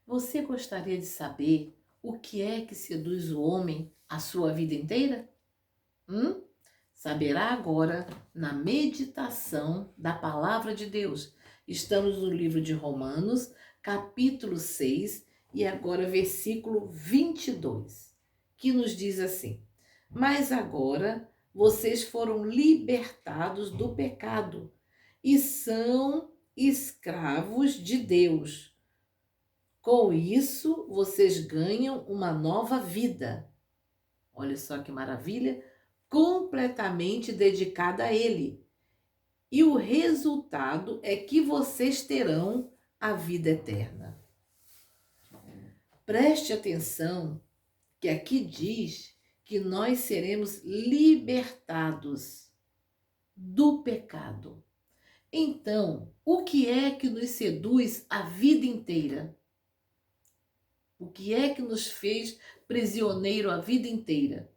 Você gostaria de saber o que é que seduz o homem a sua vida inteira? Hum? Saberá agora na meditação da palavra de Deus. Estamos no livro de Romanos, capítulo 6, e agora versículo 22, que nos diz assim: Mas agora vocês foram libertados do pecado e são escravos de Deus. Com isso, vocês ganham uma nova vida. Olha só que maravilha! Completamente dedicada a Ele. E o resultado é que vocês terão a vida eterna. Preste atenção que aqui diz que nós seremos libertados do pecado. Então, o que é que nos seduz a vida inteira? O que é que nos fez prisioneiro a vida inteira?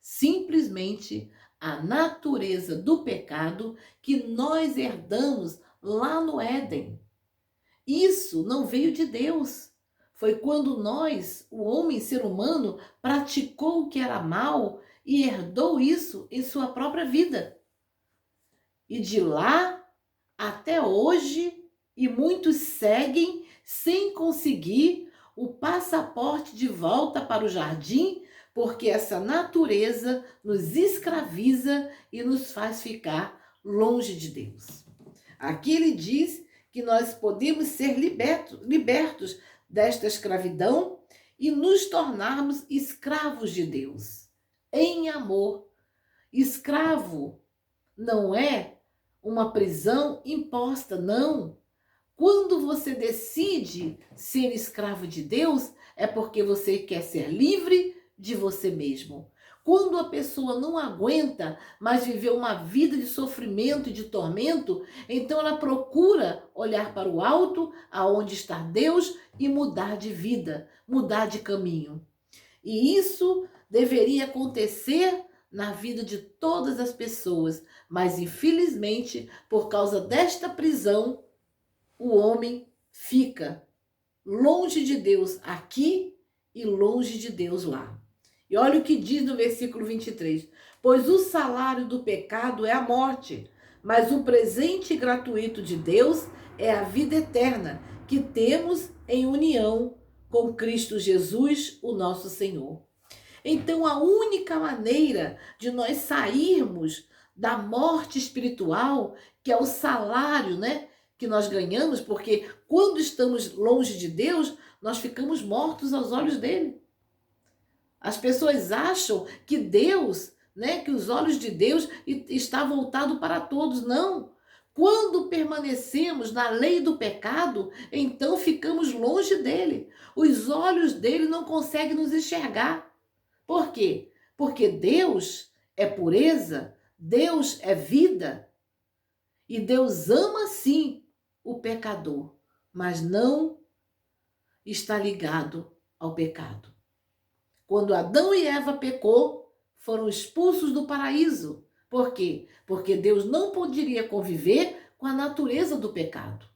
Simplesmente a natureza do pecado que nós herdamos lá no Éden. Isso não veio de Deus. Foi quando nós, o homem, ser humano, praticou o que era mal e herdou isso em sua própria vida. E de lá até hoje, e muitos seguem sem conseguir o passaporte de volta para o jardim, porque essa natureza nos escraviza e nos faz ficar longe de Deus. Aqui ele diz que nós podemos ser libertos desta escravidão e nos tornarmos escravos de Deus, em amor. Escravo não é uma prisão imposta, não. Quando você decide ser escravo de Deus, é porque você quer ser livre de você mesmo. Quando a pessoa não aguenta mais viver uma vida de sofrimento e de tormento, então ela procura olhar para o alto, aonde está Deus, e mudar de vida, mudar de caminho. E isso deveria acontecer na vida de todas as pessoas, mas infelizmente, por causa desta prisão, o homem fica longe de Deus aqui e longe de Deus lá. E olha o que diz no versículo 23. Pois o salário do pecado é a morte, mas o presente gratuito de Deus é a vida eterna, que temos em união com Cristo Jesus, o nosso Senhor. Então, a única maneira de nós sairmos da morte espiritual, que é o salário, né, que nós ganhamos, porque quando estamos longe de Deus, nós ficamos mortos aos olhos dele. As pessoas acham que Deus, né, que os olhos de Deus está voltado para todos. Não. Quando permanecemos na lei do pecado, então ficamos longe dele. Os olhos dele não conseguem nos enxergar. Por quê? Porque Deus é pureza, Deus é vida. E Deus ama sim o pecador, mas não está ligado ao pecado. Quando Adão e Eva pecou, foram expulsos do paraíso. Por quê? Porque Deus não poderia conviver com a natureza do pecado.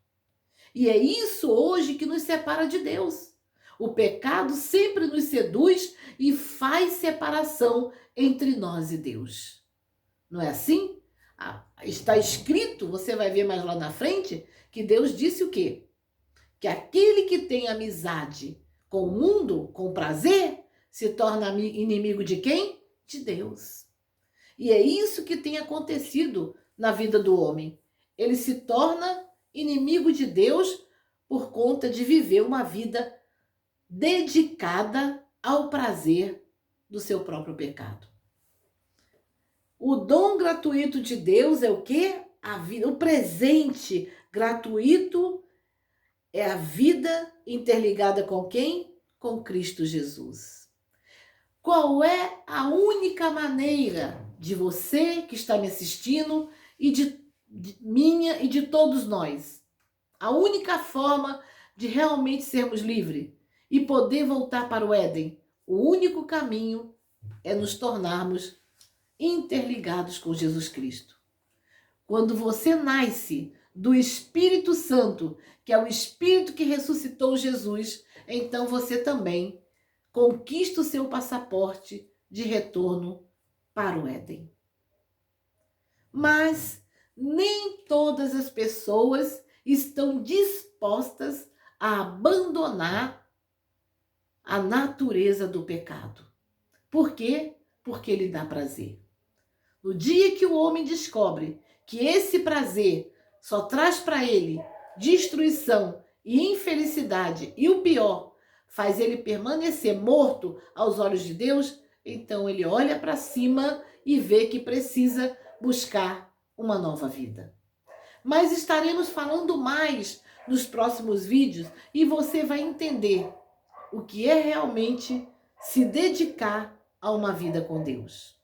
E é isso hoje que nos separa de Deus. O pecado sempre nos seduz e faz separação entre nós e Deus. Não é assim? Está escrito, você vai ver mais lá na frente, que Deus disse o quê? Que aquele que tem amizade com o mundo, com prazer, se torna inimigo de quem? De Deus. E é isso que tem acontecido na vida do homem. Ele se torna inimigo de Deus por conta de viver uma vida dedicada ao prazer do seu próprio pecado. O dom gratuito de Deus é o quê? A vida, o presente gratuito é a vida interligada com quem? Com Cristo Jesus. Qual é a única maneira de você que está me assistindo e de minha e de todos nós? A única forma de realmente sermos livres e poder voltar para o Éden, o único caminho é nos tornarmos interligados com Jesus Cristo. Quando você nasce do Espírito Santo, que é o Espírito que ressuscitou Jesus, então você também conquista o seu passaporte de retorno para o Éden. Mas nem todas as pessoas estão dispostas a abandonar a natureza do pecado. Por quê? Porque ele dá prazer. No dia que o homem descobre que esse prazer só traz para ele destruição e infelicidade, e o pior, faz ele permanecer morto aos olhos de Deus, então ele olha para cima e vê que precisa buscar uma nova vida. Mas estaremos falando mais nos próximos vídeos e você vai entender o que é realmente se dedicar a uma vida com Deus.